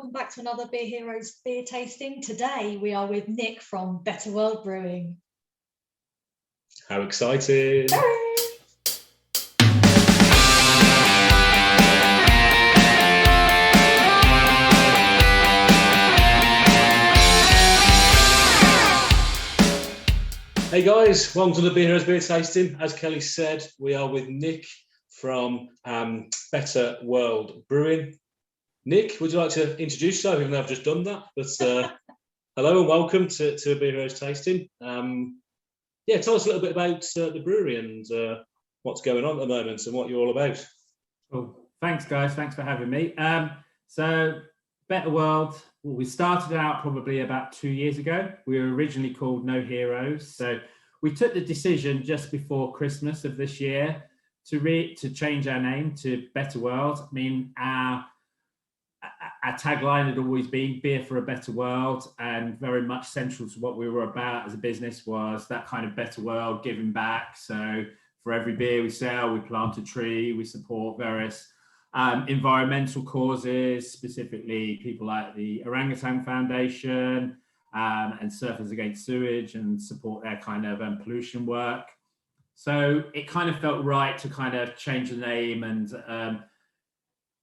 Welcome back to another Beer Heroes beer tasting. Today we are with Nick from Better World Brewing. How exciting! Hey guys, welcome to the Beer Heroes beer tasting. As Kelly said, we are with Nick from Better World Brewing. Nick, would you like to introduce yourself, even though I've just done that? But hello and welcome to Beer Heroes tasting. Tell us a little bit about the brewery and what's going on at the moment and what you're all about. Well, thanks guys, thanks for having me. So Better World, well, we started out probably about 2 years ago. We were originally called No Heroes. So we took the decision just before Christmas of this year to change our name to Better World. I mean, our tagline had always been beer for a better world, and very much central to what we were about as a business was that kind of better world, giving back. So for every beer we sell, we plant a tree, we support various environmental causes, specifically people like the Orangutan Foundation and Surfers Against Sewage, and support their kind of pollution work. So it kind of felt right to kind of change the name and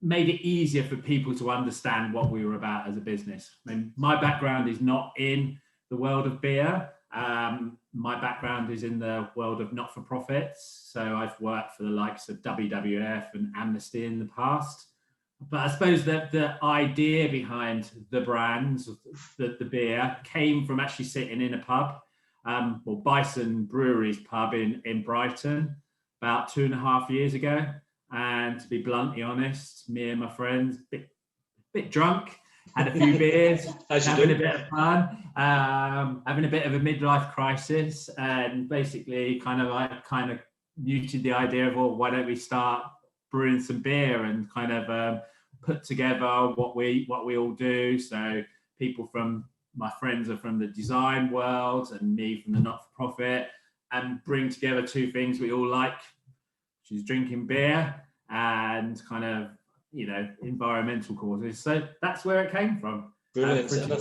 made it easier for people to understand what we were about as a business. I mean, my background is not in the world of beer. My background is in the world of not-for-profits. So I've worked for the likes of WWF and Amnesty in the past. But I suppose that the idea behind the brand, the beer, came from actually sitting in a pub, Bison Brewery's pub in Brighton, about 2.5 years ago. And to be bluntly honest, me and my friends, bit drunk, had a few beers, having a bit of fun, having a bit of a midlife crisis, and basically kind of muted the idea of, well, why don't we start brewing some beer and kind of put together what we all do. So people from my friends are from the design world and me from the not-for-profit, and bring together two things we all like, which is drinking beer and kind of, environmental causes. So that's where it came from. Brilliant. And I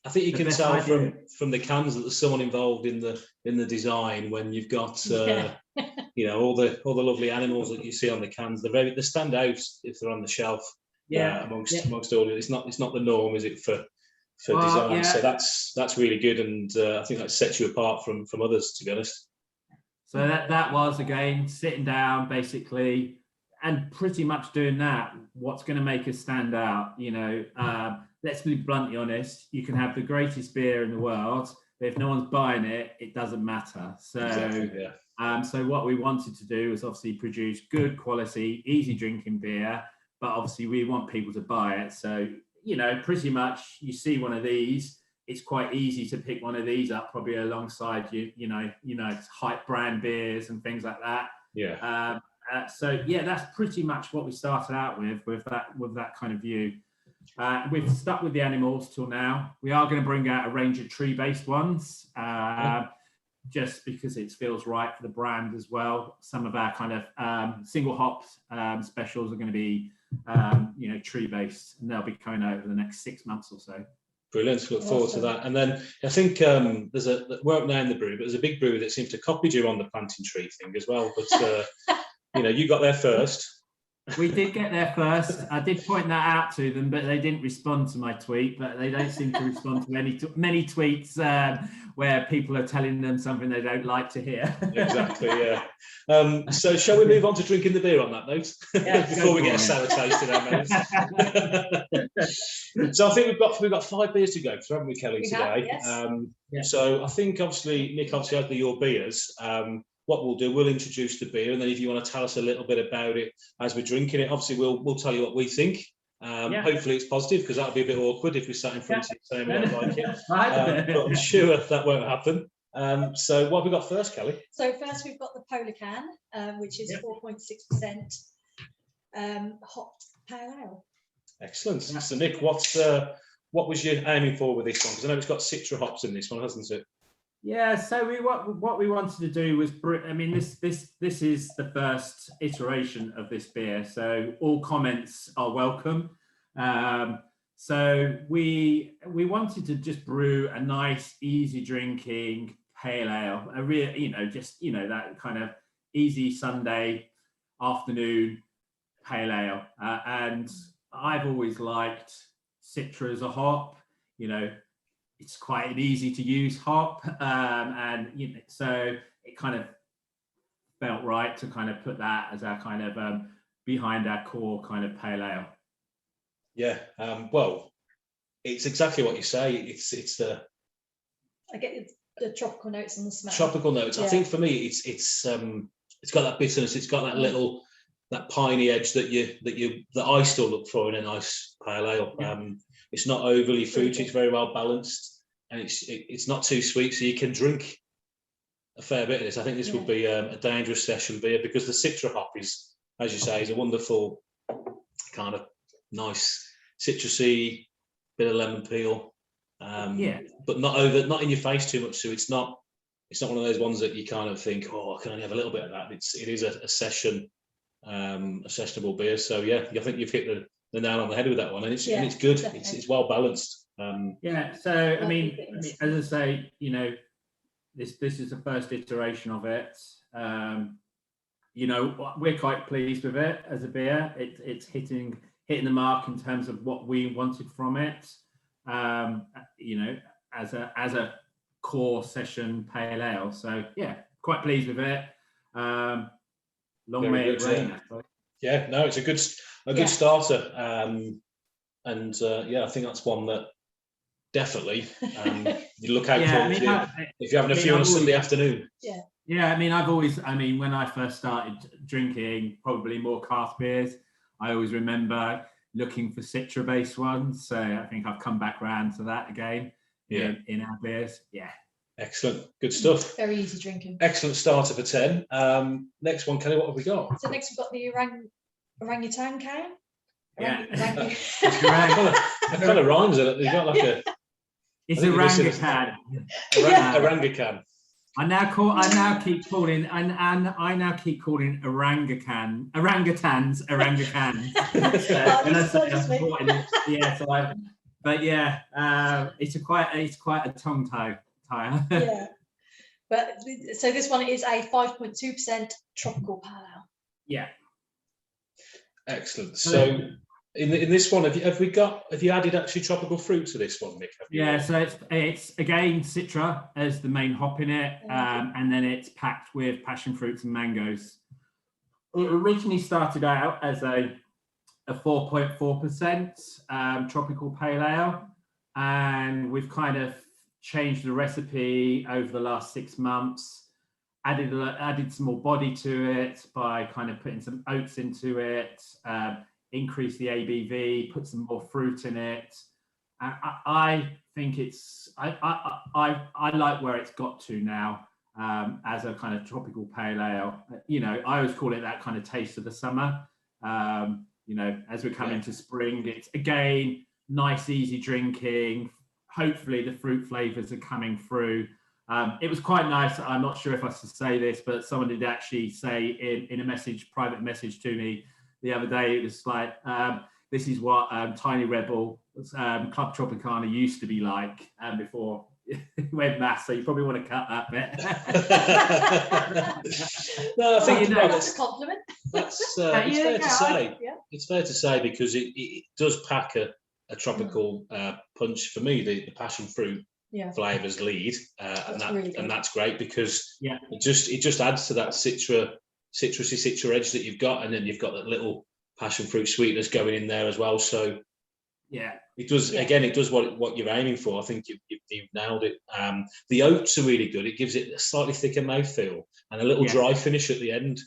think you can tell from the cans that there's someone involved in the design when you've got all the lovely animals that you see on the cans. They stand out if they're on the shelf. Amongst all. It's not the norm, is it, for design? Yeah. So that's really good, and I think that sets you apart from others, to be honest. So that was, again, sitting down basically and pretty much doing that. What's going to make us stand out? Let's be bluntly honest. You can have the greatest beer in the world, but if no one's buying it, it doesn't matter. So, exactly, yeah. So what we wanted to do was obviously produce good quality, easy drinking beer, but obviously we want people to buy it. So, pretty much you see one of these, it's quite easy to pick one of these up, probably alongside hype brand beers and things like that. Yeah. That's pretty much what we started out with that kind of view. We've stuck with the animals till now. We are going to bring out a range of tree-based ones, just because it feels right for the brand as well. Some of our kind of single hops specials are going to be tree-based, and they'll be coming out over the next 6 months or so. Brilliant. Look forward to that. And then I think we're up now in the brewery, but there's a big brewery that seems to copy you on the planting tree thing as well. But you got there first. We did get there first. I did point that out to them, but they didn't respond to my tweet. But they don't seem to respond to many tweets where people are telling them something they don't like to hear. Exactly, yeah. So shall we move on to drinking the beer on that note? Yeah, before we get a sour taste in our mouths. So I think we've got 5 beers to go, haven't we, Kelly, today? Yes. So I think Nick has your beers. What we'll do, we'll introduce the beer, and then if you want to tell us a little bit about it as we're drinking it, obviously we'll tell you what we think. Hopefully it's positive, because that'll be a bit awkward if we sat in front of you saying we don't like it. But I'm sure that won't happen. So what have we got first, Kelly? So first we've got the Polar Can, which is 4.6% hopped pale ale. Excellent. So Nick, what was you aiming for with this one? Because I know it's got Citra hops in this one, hasn't it? Yeah, so what we wanted to do was, this is the first iteration of this beer, so all comments are welcome. So we wanted to just brew a nice, easy drinking pale ale, a real, just that kind of easy Sunday afternoon pale ale. And I've always liked Citra as a hop. It's quite an easy to use hop, and so it kind of felt right to kind of put that as our kind of behind our core kind of pale ale. Yeah, well, it's exactly what you say. It's the I get the tropical notes and the smell. Tropical notes. Yeah. I think for me, it's got that bitterness. It's got that little that piney edge that I still look for in a nice pale ale. Yeah. It's not overly fruity. It's very well balanced, and it's not too sweet, so you can drink a fair bit of this. I think this would be a dangerous session beer because the Citra hop is, as you say, is a wonderful kind of nice citrusy bit of lemon peel, but not in your face too much. So it's not one of those ones that you kind of think, oh, I can only have a little bit of that. It is a sessionable beer. So yeah, I think you've hit the nail on the head with that one, and it's good. It's well balanced. So I mean, as I say, this is the first iteration of it. We're quite pleased with it as a beer. It's hitting the mark in terms of what we wanted from it. As a core session pale ale. So yeah, quite pleased with it. Long may it rain. Yeah, no, it's a good starter. And I think that's one that definitely you look out for if you're having a few on a Sunday afternoon. Yeah, I mean, when I first started drinking probably more craft beers, I always remember looking for Citra-based ones. So I think I've come back round to that again in our beers. Yeah. Excellent. Good stuff. Very easy drinking. Excellent starter for 10. Next one, Kelly, what have we got? So next we've got the orangutan can. Yeah. It kind of rhymes it. You've got like a... It's orangutan. Orangutan. I now keep calling orangutans. It's quite a tongue tie. Yeah, but so this one is a 5.2% tropical pale ale. Yeah. Excellent. So in this one, have you added actually tropical fruit to this one, Nick? Yeah, so it's again Citra as the main hop in it, and then it's packed with passion fruits and mangoes. It originally started out as a 4.4% tropical pale ale, and we've kind of changed the recipe over the last 6 months. Added some more body to it by kind of putting some oats into it. Increase the ABV, put some more fruit in it. I think I like where it's got to now as a kind of tropical pale ale. I always call it that kind of taste of the summer. As we come into spring, it's again nice, easy drinking. Hopefully the fruit flavors are coming through. It was quite nice. I'm not sure if I should say this, but someone did actually say in a private message to me the other day, it was like, this is what Tiny Rebel Club Tropicana used to be like before it went mass. So you probably want to cut that bit. No, I think that's a compliment. It's fair to say. It's fair to say because it does pack a tropical punch. For me, the passion fruit flavors lead, and that's great because it just adds to that citrusy Citra edge that you've got, and then you've got that little passion fruit sweetness going in there as well. So it does again. It does what you're aiming for. I think you've nailed it. The oats are really good. It gives it a slightly thicker mouthfeel and a little dry finish at the end,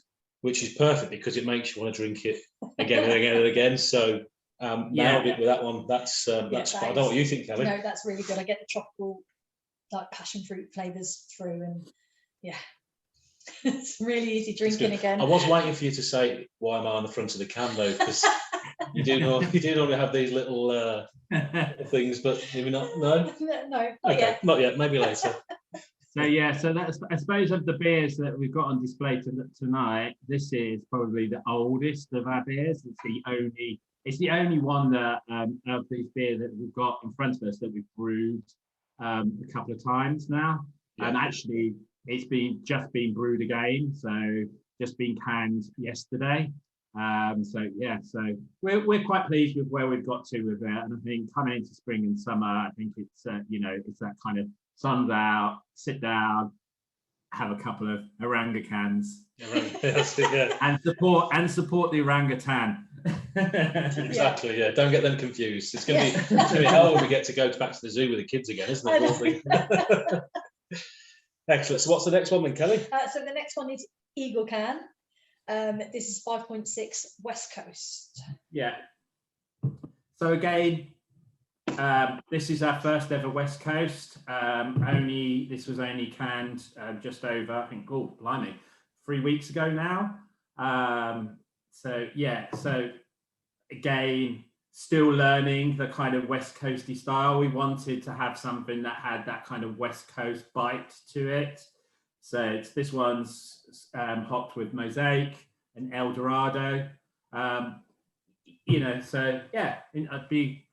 which is perfect because it makes you want to drink it again and again and again. So nailed it with that one. That's I don't know what you think, Kelly. No, that's really good. I get the tropical passion fruit flavors through, and it's really easy drinking again. I was waiting for you to say why am I on the front of the can though, because you do normally have these little things, but maybe not. No, not yet. Maybe later. So that's, I suppose, of the beers that we've got on display tonight, this is probably the oldest of our beers. It's the only It's the only one that of these beer that we've got in front of us that we've brewed a couple of times now, and actually it's just been brewed again, so just been canned yesterday. So we're quite pleased with where we've got to with it, and I think coming into spring and summer, I think it's it's that kind of sun's out, sit down, have a couple of orangutans, and support the orangutan. Exactly. Yeah. Don't get them confused. It's going to be hell when we get to go back to the zoo with the kids again, isn't it? Excellent. So what's the next one then, Kelly? So the next one is Eagle Can. This is 5.6 West Coast. Yeah. So again, this is our first ever West Coast. This was only canned just over, I think, 3 weeks ago now. So again, still learning the kind of West Coasty style. We wanted to have something that had that kind of West Coast bite to it. So this one's hopped with Mosaic and El Dorado. I'd be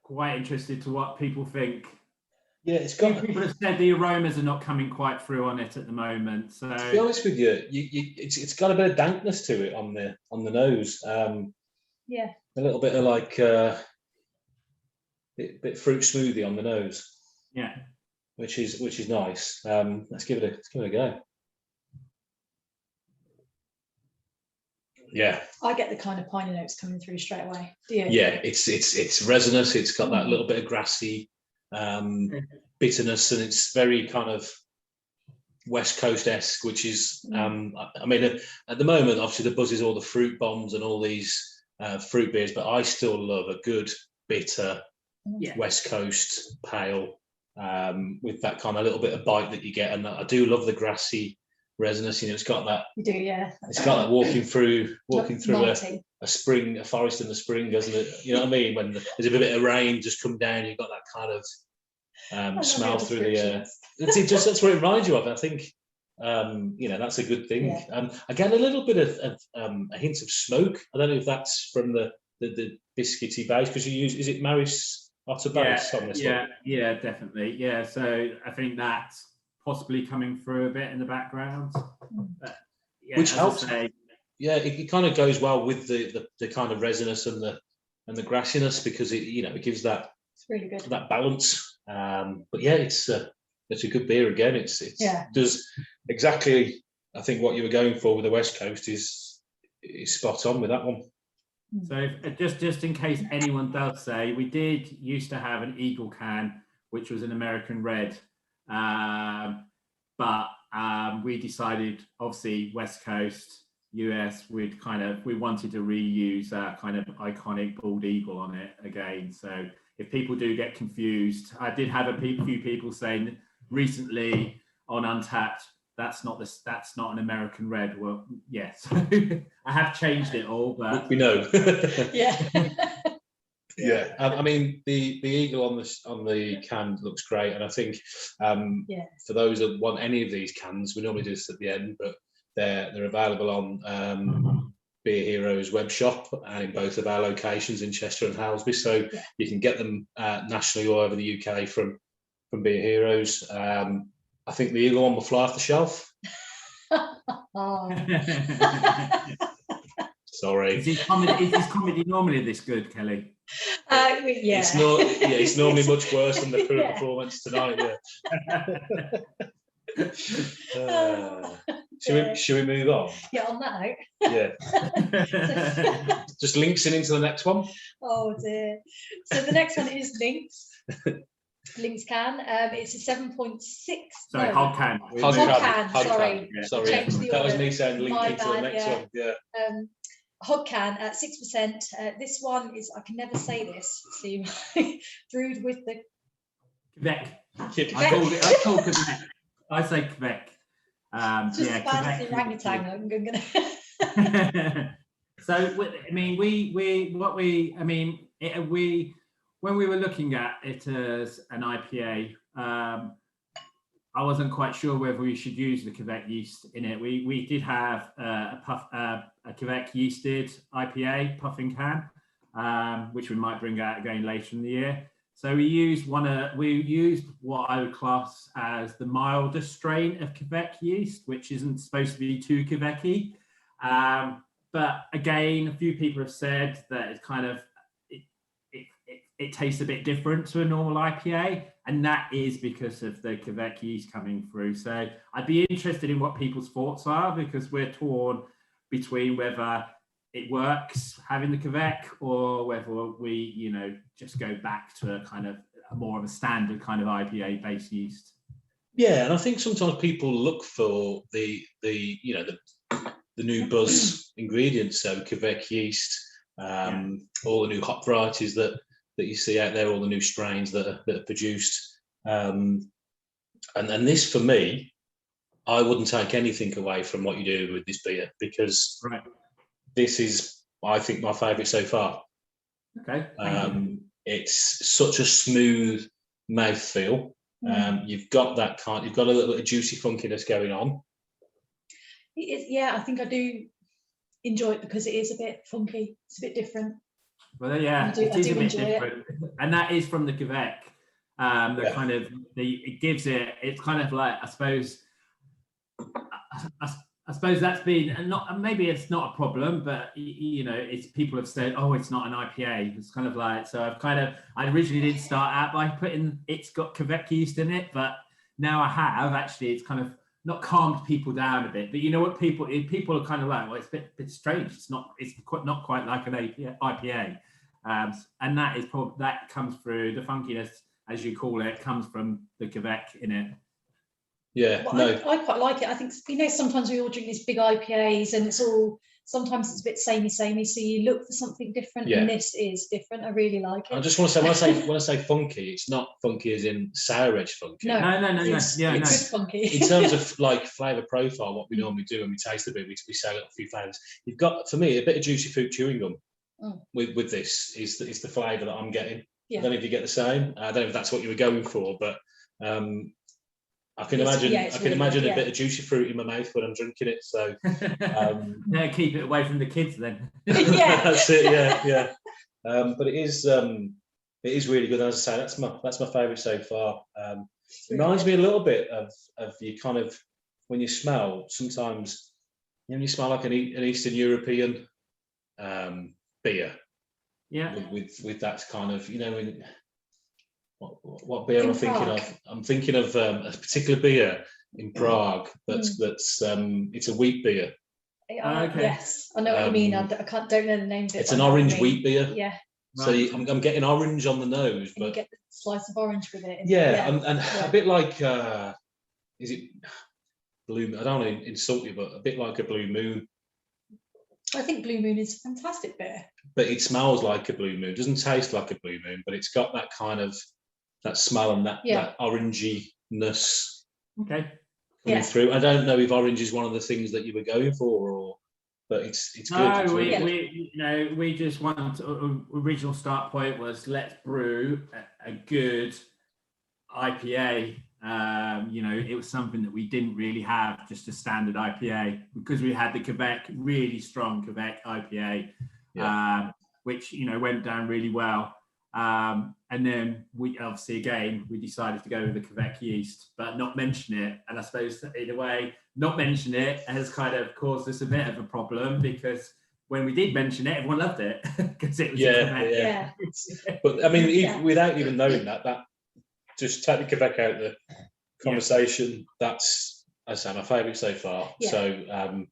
quite interested to what people think. Yeah, it's got. People have said the aromas are not coming quite through on it at the moment. So to be honest with you, it's got a bit of dankness to it on the nose. A little bit of like bit fruit smoothie on the nose. Yeah, which is nice. Let's give it a go. Yeah, I get the kind of piney notes coming through straight away. Do you? Yeah, it's resinous. It's got that little bit of grassy bitterness, and it's very kind of West Coast-esque, which is I mean, at the moment, obviously the buzz is all the fruit bombs and all these fruit beers, but I still love a good bitter West Coast pale with that kind of little bit of bite that you get, and I do love the grassy resinous. It's got that. You do, yeah. It's got that walking through a spring, a forest in the spring, doesn't it? You know what I mean? When there's a bit of rain just come down, you've got that kind of smell through the air. That's what it reminds you of. I think that's a good thing. Yeah. Again, a little bit of a hint of smoke. I don't know if that's from the biscuity base, because you use, is it Maris Otter base on this one? Yeah, definitely. Yeah, so I think that's possibly coming through a bit in the background, which helps. Yeah, it kind of goes well with the kind of resinous and the grassiness, because it gives that. It's really good. That balance. But yeah, it's a good beer again. It does exactly, I think, what you were going for with the West Coast is spot on with that one. So just in case anyone does say, we did used to have an Eagle Can, which was an American red. But we decided, obviously, West Coast, US, we wanted to reuse that kind of iconic bald eagle on it again. So if people do get confused, I did have a few people saying recently on Untapped, that's not an American red. Well, yes, I have changed it all, but we know. Yeah. Yeah, I mean the eagle on the can looks great, and I think for those that want any of these cans, we normally do this at the end, but they're available on Beer Heroes web shop and in both of our locations in Chester and Halsby, so you can get them nationally all over the UK from Beer Heroes. I think the eagle one will fly off the shelf. Sorry. Is his comedy normally this good, Kelly? Yeah. It's normally much worse than the current performance tonight. Yeah. Should we move on? Yeah, on that note. Yeah. Just Lynxing into the next one. Oh dear. So the next one is Lynx. Lynx can. It's a 7.6. Sorry, hog can. Hog can. Sorry. Sorry. That was me saying link into the next one. Yeah. Hog can at 6%. This one is, I can never say this, see, brewed with the Kveik. I call Kveik. I say Kveik. Just as bad as the orangutan. I'm gonna. So I mean, when we were looking at it as an IPA, I wasn't quite sure whether we should use the Kveik yeast in it. We did have a a Kveik yeasted IPA puffing can, which we might bring out again later in the year. So we used what I would class as the milder strain of Kveik yeast, which isn't supposed to be too Kveik-y. But again, a few people have said that it's kind of it tastes a bit different to a normal IPA, and that is because of the Kveik yeast coming through. So I'd be interested in what people's thoughts are, because we're torn between whether it works having the Kveik or whether we, just go back to a kind of more of a standard kind of IPA based yeast. Yeah, and I think sometimes people look for the new buzz ingredients, so Kveik yeast, all the new hop varieties that you see out there, all the new strains that are produced, and this for me, I wouldn't take anything away from what you do with this beer, because this is, I think, my favourite so far. Okay. It's such a smooth mouthfeel. You've got a little bit of juicy funkiness going on. I think I do enjoy it because it is a bit funky. It's a bit different. Well, yeah, it is a bit different, and that is from the Kveik. It gives it. It's kind of like, I suppose that's been not. Maybe it's not a problem, but it's people have said, oh, it's not an IPA. It's kind of like, so I originally did start out by putting it's got Kveik yeast in it, but now I have actually. It's kind of not calmed people down a bit, but what people are kind of like, well, it's a bit strange. It's not quite like an IPA, and that is probably, that comes through the funkiness, as you call it, comes from the Kveik in it. Yeah, I quite like it. I think sometimes we all drink these big IPAs, and sometimes it's a bit samey, so you look for something different, and this is different. I really like it. I just want to say, when I say funky, it's not funky as in sour edge funky. No. It's good funky. In terms of like flavour profile, what we normally do when we taste the beer, we say a few flavours. You've got, for me, a bit of juicy fruit chewing gum with this is the flavour that I'm getting. I don't know if you get the same. I don't know if that's what you were going for, but I can imagine a bit of juicy fruit in my mouth when I'm drinking it. So keep it away from the kids then. That's it. Yeah. But it is really good. As I say, that's my favourite so far. Reminds me a little bit of you kind of, when you smell, sometimes you smell like an Eastern European beer. Yeah. With that kind of, what beer am I thinking of? I'm thinking of a particular beer in Prague that's it's a wheat beer. Okay. Yes, I know what you mean. I don't know the name of it. It's an orange wheat beer. Yeah. So I'm getting orange on the nose, but you get the slice of orange with it. And a bit like is it Blue? I don't want to insult you, but a bit like a Blue Moon. I think Blue Moon is a fantastic beer. But it smells like a Blue Moon. It doesn't taste like a Blue Moon, but it's got that kind of that smell and that oranginess coming through. I don't know if orange is one of the things that you were going for, but it's good. No, we just want original start point was let's brew a good IPA. It was something that we didn't really have, just a standard IPA, because we had the Kveik, really strong Kveik IPA, which went down really well. And then we obviously we decided to go with the Kveik yeast, but not mention it. And I suppose in a way, not mention it has kind of caused us a bit of a problem, because when we did mention it, everyone loved it because it was Kveik. But I mean, without even knowing that just take the Kveik out of the conversation. That's, as I say, my favourite so far. So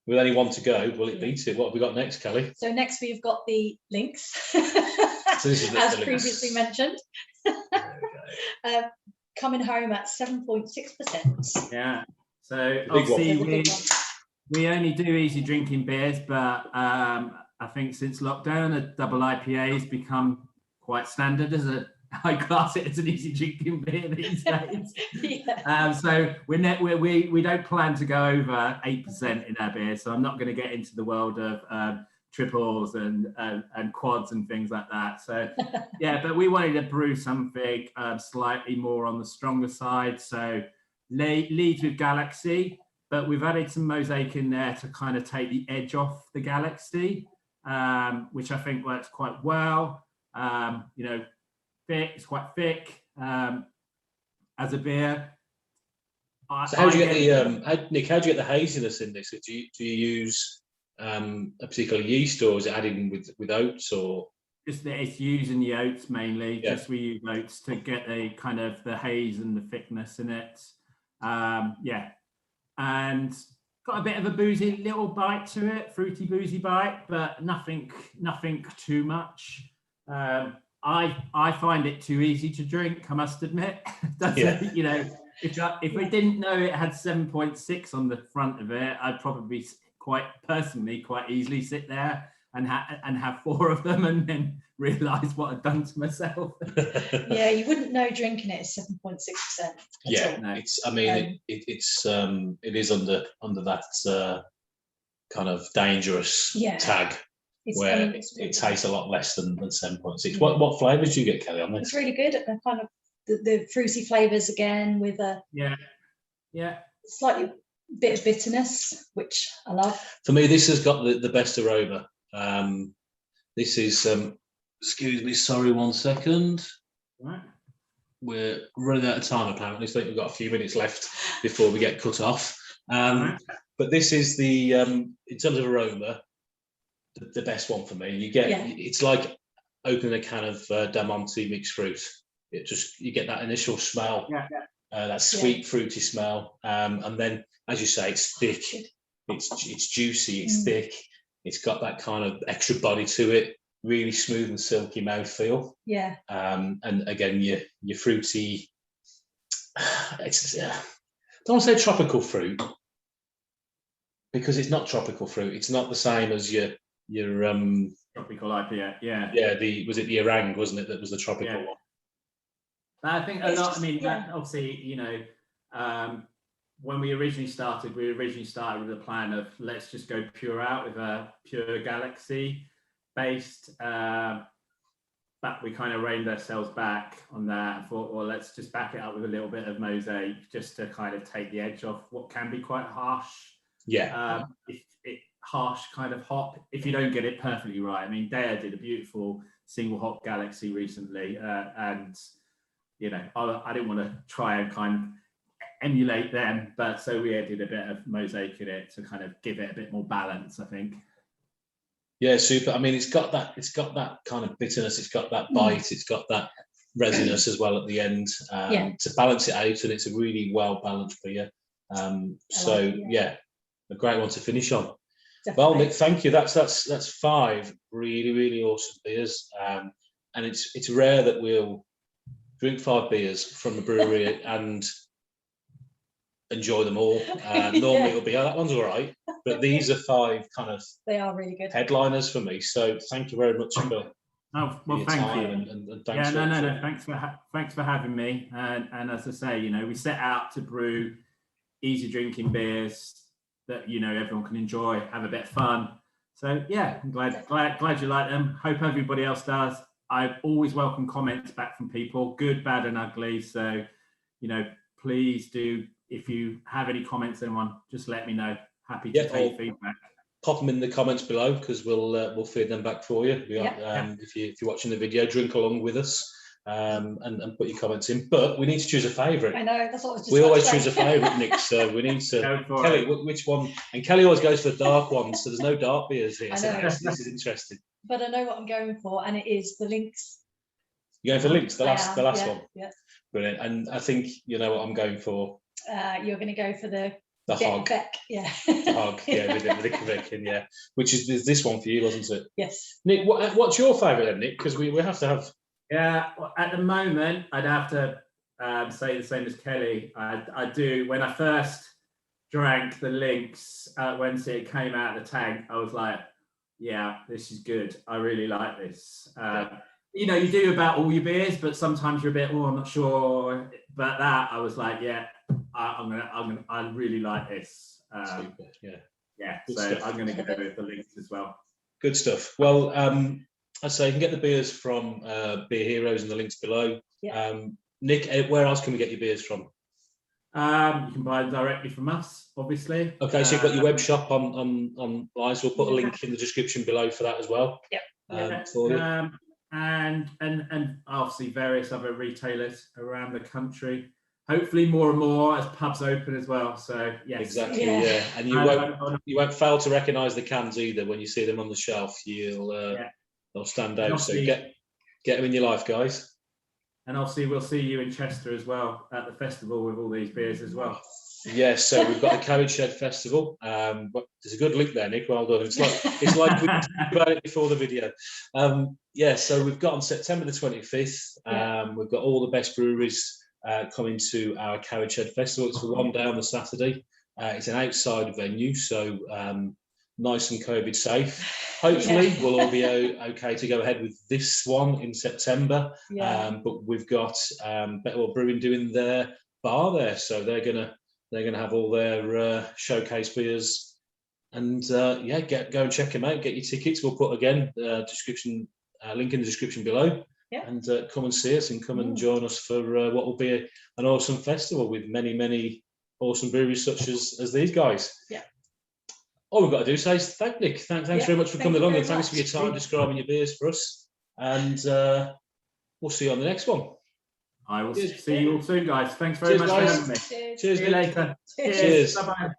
with only one to go, will it beat it? What have we got next, Kelly? So next we've got the Lynx, so this is as previously mentioned, coming home at 7.6%. Yeah. So obviously we only do easy drinking beers, but I think since lockdown, a double IPA has become quite standard as I class it as an easy drinking beer these days. So we don't plan to go over 8% in our beer. So I'm not going to get into the world of triples and quads and things like that. So but we wanted to brew something slightly more on the stronger side. So leads with Galaxy, but we've added some mosaic in there to kind of take the edge off the Galaxy, which I think works quite well. You know, it's quite thick as a beer. So how do you get the Nick? How do you get the haziness in this? Do you use a particular yeast, or is it added in with oats, or just that it's using the oats mainly? Yeah. Just we use oats to get the kind of the haze and the thickness in it. Yeah, and got a bit of a boozy little bite to it, fruity boozy bite, but nothing too much. I find it too easy to drink, I must admit. You know, if we didn't know it had 7.6 on the front of it, I'd probably quite easily sit there and have 4 of them and then realise what I'd done to myself. Yeah, you wouldn't know drinking it is 7.6%. Yeah, no. It is under that kind of dangerous tag. Where it tastes a lot less than 7.6. What flavours do you get, Kelly, on this? It's really good. Kind of the fruity flavours again with a slightly bit of bitterness, which I love. For me, this has got the best aroma. This is excuse me, sorry, 1 second. Right. We're running out of time apparently, so I think we've got a few minutes left before we get cut off. But this is the in terms of aroma, the best one for me. You get it's like opening a can of Damonte mixed fruit. You get that initial smell, that sweet fruity smell, and then, as you say, it's thick, it's juicy, it's thick, it's got that kind of extra body to it, really smooth and silky mouthfeel. Yeah. And again, your fruity. It's I don't want to say tropical fruit because it's not tropical fruit. It's not the same as your tropical IPA, was it the Orang, wasn't it, that was the tropical one? I think a lot. I mean, obviously, you know, when we originally started with a plan of let's just go pure out with a pure Galaxy based, but we kind of reined ourselves back on that and thought, well, let's just back it up with a little bit of mosaic just to kind of take the edge off what can be quite harsh. Harsh kind of hop if you don't get it perfectly right. I mean, Dare did a beautiful single hop Galaxy recently, and you know, I didn't want to try and kind of emulate them, but so we did a bit of mosaic in it to kind of give it a bit more balance, I think. Yeah, super. I mean, it's got that kind of bitterness, it's got that bite, it's got that resinous as well at the end to balance it out, and it's a really well balanced beer. A great one to finish on. Definitely. Well, Nick, thank you. That's 5 really, really awesome beers, and it's rare that we'll drink 5 beers from the brewery and enjoy them all. Normally it'll be, that one's all right, but these are 5 kind of they are really good headliners for me. So thank you very much for your thank time you. And thanks thanks for having me. And as I say, you know, we set out to brew easy drinking beers that, you know, everyone can enjoy, have a bit of fun. So yeah, I'm glad you like them. Hope everybody else does. I always welcome comments back from people, good, bad, and ugly. So, you know, please do, if you have any comments, anyone, just let me know. Happy to take feedback. Pop them in the comments below because we'll feed them back for you. If you're watching the video, drink along with us and put your comments in. But we need to choose a favourite. I know, that's what I was just we always choose a favourite, Nick. So we need to Kelly, which one? And Kelly always goes for the dark ones, so there's no dark beers here. So this is interesting. But I know what I'm going for, and it is the Lynx. You're going for Lynx, the last one. Yeah. Brilliant. And I think you know what I'm going for. You're going to go for the hog. The hog, with the Kveik in, which is this one for you, wasn't it? Yes. Nick, what's your favourite then, Nick? Because we have to have. Yeah, well, at the moment, I'd have to say the same as Kelly. I do. When I first drank the Lynx when it came out of the tank, I was like, yeah, this is good. I really like this. You know, you do about all your beers, but sometimes you're a bit, I'm not sure. But that, I was like, yeah, I really like this. Super, Good so stuff. I'm going to go with the Lynx as well. Good stuff. Well, I say you can get the beers from Beer Heroes and the links below. Nick, where else can we get your beers from? You can buy them directly from us, obviously. Okay, so you've got your web shop online, so we'll put a link in the description below for that as well. Yep. For you. And obviously various other retailers around the country. Hopefully more and more as pubs open as well. So yes, exactly, yeah. And you won't fail to recognise the cans either when you see them on the shelf. They'll stand out. So get them in your life, guys. And obviously we'll see you in Chester as well at the festival with all these beers as well. Yes, so we've got the Carriage Shed Festival. But there's a good link there, Nick. Well done. It's like we talked about it before the video. So we've got on September the 25th. We've got all the best breweries coming to our Carriage Shed Festival. It's for one day on the Saturday. It's an outside venue, so nice and COVID safe. Hopefully, we'll all be okay to go ahead with this one in September. But we've got Better World Brewing doing their bar there, so they're gonna have all their showcase beers, and go and check them out. Get your tickets. We'll put again description link in the description below. And come and see us and come and join us for what will be an awesome festival with many awesome breweries such as these guys. All we've got to do is say thanks, Nick. Thanks very much for coming along, and thanks for your time describing your beers for us. And we'll see you on the next one. I will see you all soon, guys. Thanks very much for having me. Cheers. See you later. Cheers. Bye-bye.